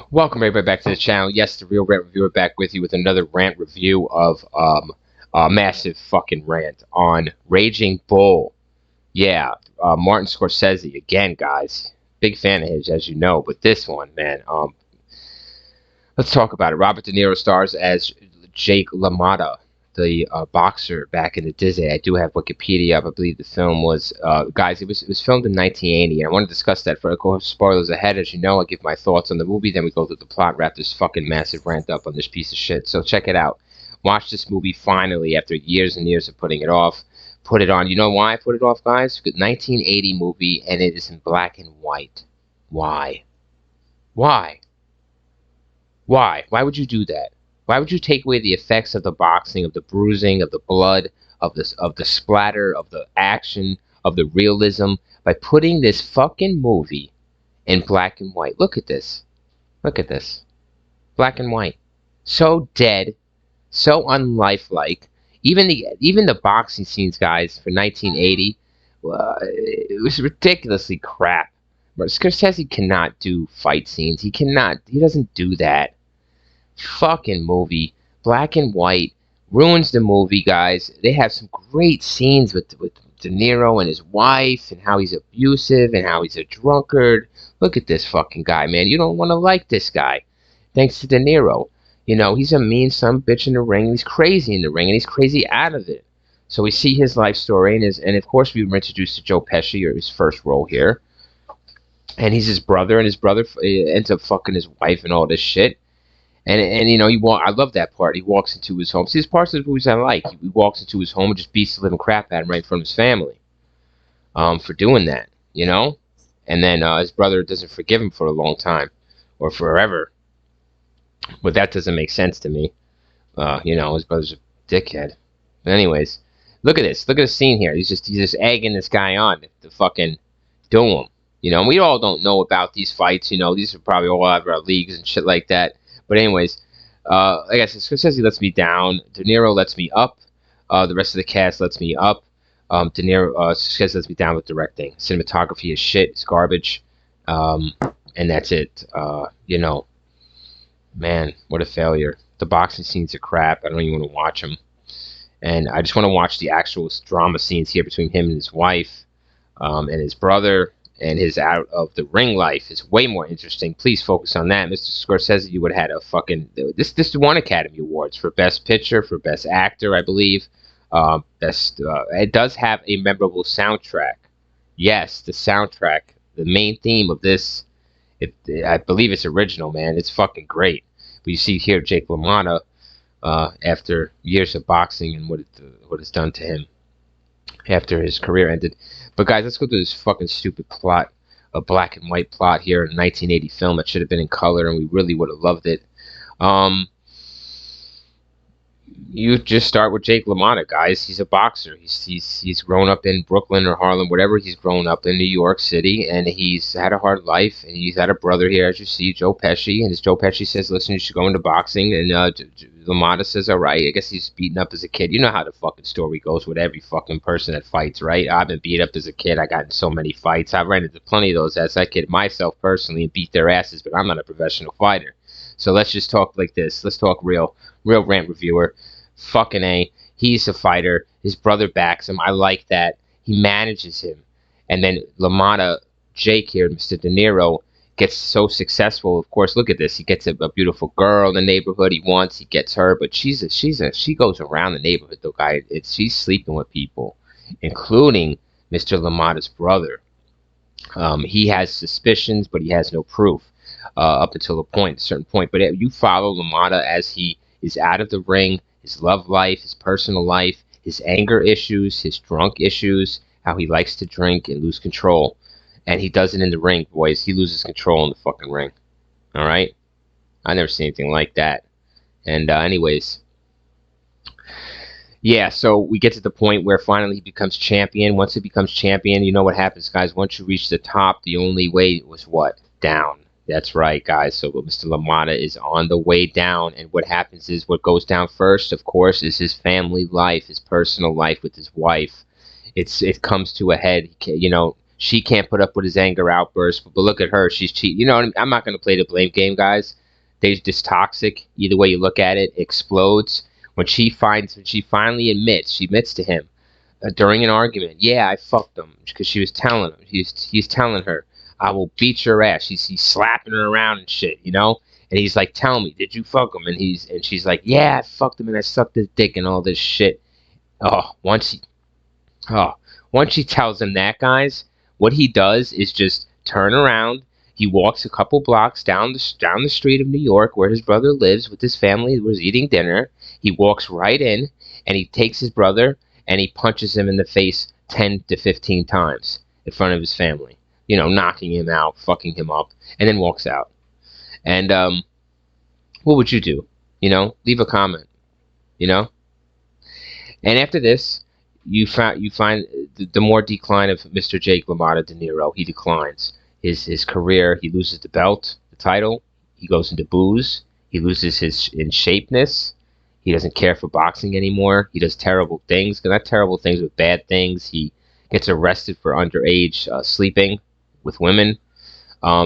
Welcome everybody back to the channel. Yes, the real rant reviewer back with you with another rant review of a massive fucking rant on Raging Bull. Yeah, Martin Scorsese again, guys. Big fan of his, as you know, but this one, man. Let's talk about it. Robert De Niro stars as Jake LaMotta, the boxer back in the Disney. I do have Wikipedia up. I believe the film was, guys, it was filmed in 1980, and I want to discuss that for go spoilers ahead. As you know, I give my thoughts on the movie, then we go through the plot, wrap this fucking massive rant up on this piece of shit. So check it out. Watch this movie finally after years and years of putting it off. Put it on. You know why I put it off, guys? Because 1980 movie, and it is in black and white. Why? Why? Why? Why would you do that? Why would you take away the effects of the boxing, of the bruising, of the blood, of the splatter, of the action, of the realism by putting this fucking movie in black and white? Look at this. Look at this. Black and white. So dead, so unlifelike. Even the boxing scenes, guys, for 1980, it was ridiculously crap. Scorsese cannot do fight scenes. He cannot. He doesn't do that. Fucking movie, black and white, ruins the movie, guys. They have some great scenes with De Niro and his wife, and how he's abusive and how he's a drunkard. Look at this fucking guy, man. You don't want to like this guy. Thanks to De Niro. You know, he's a mean son bitch in the ring. He's crazy in the ring, and he's crazy out of it. So we see his life story, and of course we were introduced to Joe Pesci, or his first role here. And he's his brother, and his brother ends up fucking his wife and all this shit. And you know, I love that part. He walks into his home. See, there's parts of the movies I like. He walks into his home and just beats the living crap out of him right in front of his family, for doing that, you know. And then his brother doesn't forgive him for a long time, or forever. But that doesn't make sense to me. You know, his brother's a dickhead. But anyways, look at this. Look at the scene here. He's just egging this guy on to fucking do him. You know, and we all don't know about these fights. You know, these are probably all out of our leagues and shit like that. But anyways, like I said, Scorsese lets me down. De Niro lets me up. The rest of the cast lets me up. Scorsese lets me down with directing. Cinematography is shit. It's garbage. And that's it. You know, man, what a failure. The boxing scenes are crap. I don't even want to watch them. And I just want to watch the actual drama scenes here between him and his wife, and his brother. And his out of the ring life is way more interesting. Please focus on that. Mr. Scorsese, you would have had a fucking this won Academy Awards for Best Picture, for Best Actor, I believe. It does have a memorable soundtrack. Yes, the soundtrack, the main theme of this, I believe it's original, man. It's fucking great. But you see here Jake LaMotta, after years of boxing and what it's done to him after his career ended. But guys, let's go through this fucking stupid plot, a black and white plot here in a 1980 film that should have been in color, and we really would have loved it. You just start with Jake LaMotta, guys. He's a boxer. He's grown up in Brooklyn or Harlem, whatever. He's grown up in New York City, and he's had a hard life. And he's had a brother here, as you see, Joe Pesci. And as Joe Pesci says, "Listen, you should go into boxing." And LaMotta says, "All right." I guess he's beaten up as a kid. You know how the fucking story goes with every fucking person that fights, right? I've been beat up as a kid. I got in so many fights. I've ran into plenty of those as I kid myself personally and beat their asses. But I'm not a professional fighter. So let's just talk like this. Let's talk real rant reviewer. Fucking A. He's a fighter. His brother backs him. I like that. He manages him. And then LaMotta, Jake here, Mr. De Niro, gets so successful. Of course, look at this. He gets a beautiful girl in the neighborhood he wants. He gets her, but she goes around the neighborhood though, guy. She's sleeping with people, including Mr. LaMotta's brother. He has suspicions, but he has no proof up until a certain point. But you follow LaMotta as he is out of the ring, his love life, his personal life, his anger issues, his drunk issues, how he likes to drink and lose control. And he does it in the ring, boys. He loses control in the fucking ring. All right? I never seen anything like that. And anyways, yeah, so we get to the point where finally he becomes champion. Once he becomes champion, you know what happens, guys. Once you reach the top, the only way was what? Down. That's right, guys. So Mr. LaMotta is on the way down, and what happens is what goes down first, of course, is his family life, his personal life with his wife. It comes to a head. You know, She can't put up with his anger outbursts, but look at her. She's cheating. You know, I'm not going to play the blame game, guys. They're just toxic. Either way you look at it, explodes. When she finally admits, she admits to him during an argument, yeah, I fucked him because she was telling him. He's telling her, I will beat your ass. He's slapping her around and shit, you know. And he's like, tell me, did you fuck him? And she's like, yeah, I fucked him and I sucked his dick and all this shit. Oh, oh, once she tells him that, guys, what he does is just turn around. He walks a couple blocks down the street of New York where his brother lives with his family who was eating dinner. He walks right in and he takes his brother and he punches him in the face 10 to 15 times in front of his family. You know, knocking him out, fucking him up, and then walks out. And what would you do? You know, leave a comment. You know. And after this, you find the more decline of Mr. Jake LaMotta De Niro. He declines his career. He loses the belt, the title. He goes into booze. He loses his in shapeness. He doesn't care for boxing anymore. He does terrible things. Not terrible things, but bad things. He gets arrested for underage sleeping with women.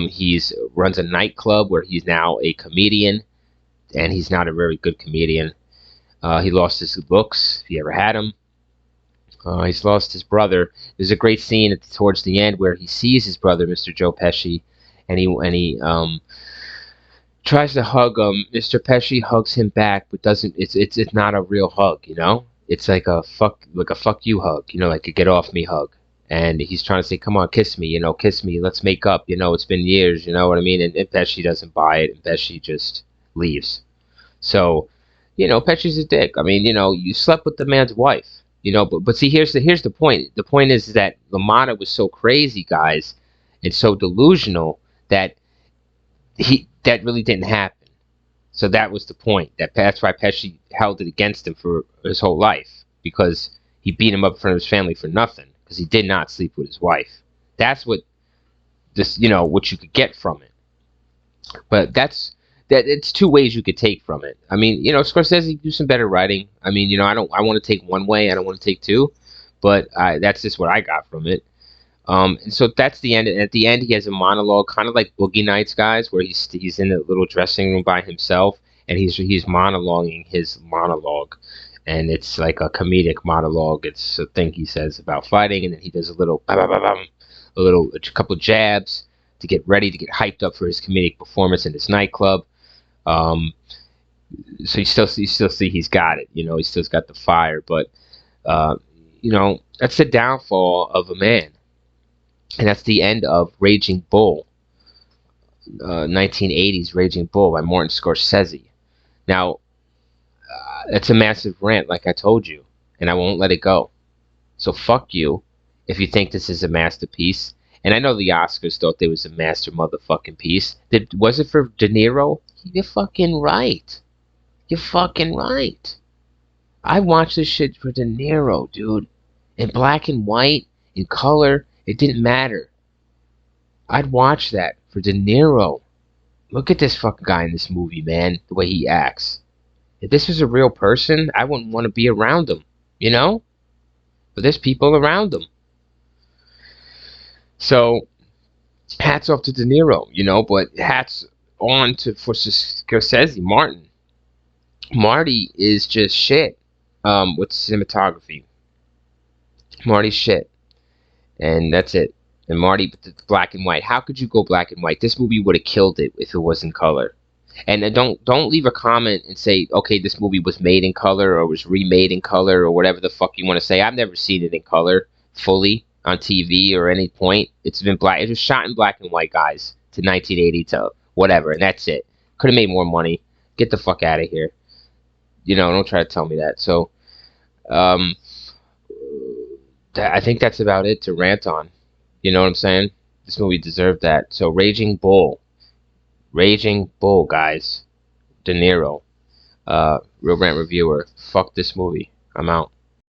He's runs a nightclub where he's now a comedian, and he's not a very good comedian. He lost his looks, if he ever had them. He's lost his brother. There's a great scene towards the end where he sees his brother, Mr. Joe Pesci, and he tries to hug him. Mr. Pesci hugs him back, but doesn't. It's not a real hug, you know. It's like a fuck you hug, you know, like a get off me hug. And he's trying to say, come on, kiss me, you know, kiss me, let's make up, you know, it's been years, you know what I mean? And Pesci doesn't buy it, and Pesci just leaves. So, you know, Pesci's a dick. I mean, you know, you slept with the man's wife, you know, but see, here's the point. The point is that LaMotta was so crazy, guys, and so delusional that that really didn't happen. So that was the point. That's why Pesci held it against him for his whole life, because he beat him up in front of his family for nothing, because he did not sleep with his wife. That's what this, you know, what you could get from it. But it's two ways you could take from it. I mean, you know, Scorsese do some better writing. I mean, you know, I want to take one way, I don't want to take two, but that's just what I got from it. And so that's the end. And at the end, he has a monologue, kind of like Boogie Nights, guys, where he's in a little dressing room by himself, and he's monologuing his monologue, and it's like a comedic monologue. It's a thing he says about fighting, and then he does a little, a couple of jabs to get ready to get hyped up for his comedic performance in this nightclub. So you still see he's got it. You know, he still's got the fire, but you know, that's the downfall of a man. And that's the end of Raging Bull, 1980s Raging Bull by Martin Scorsese. Now, it's a massive rant, like I told you, and I won't let it go. So fuck you if you think this is a masterpiece. And I know the Oscars thought they was a master motherfucking piece. Was it for De Niro? You're fucking right. You're fucking right. I watched this shit for De Niro, dude. In black and white, in color. It didn't matter. I'd watch that for De Niro. Look at this fucking guy in this movie, man. The way he acts. If this was a real person, I wouldn't want to be around him. You know? But there's people around him. So, hats off to De Niro, you know, but hats on for Scorsese, Martin. Marty is just shit with cinematography. Marty's shit. And that's it. And Marty, black and white. How could you go black and white? This movie would have killed it if it was in color. And don't leave a comment and say, okay, this movie was made in color or was remade in color or whatever the fuck you want to say. I've never seen it in color fully on TV or any point. It's been black. It was shot in black and white, guys, to 1980 to whatever, and that's it. Could have made more money. Get the fuck out of here. You know, don't try to tell me that. So, I think that's about it to rant on. You know what I'm saying? This movie deserved that. So Raging Bull, guys. De Niro, Real Rant Reviewer. Fuck this movie. I'm out.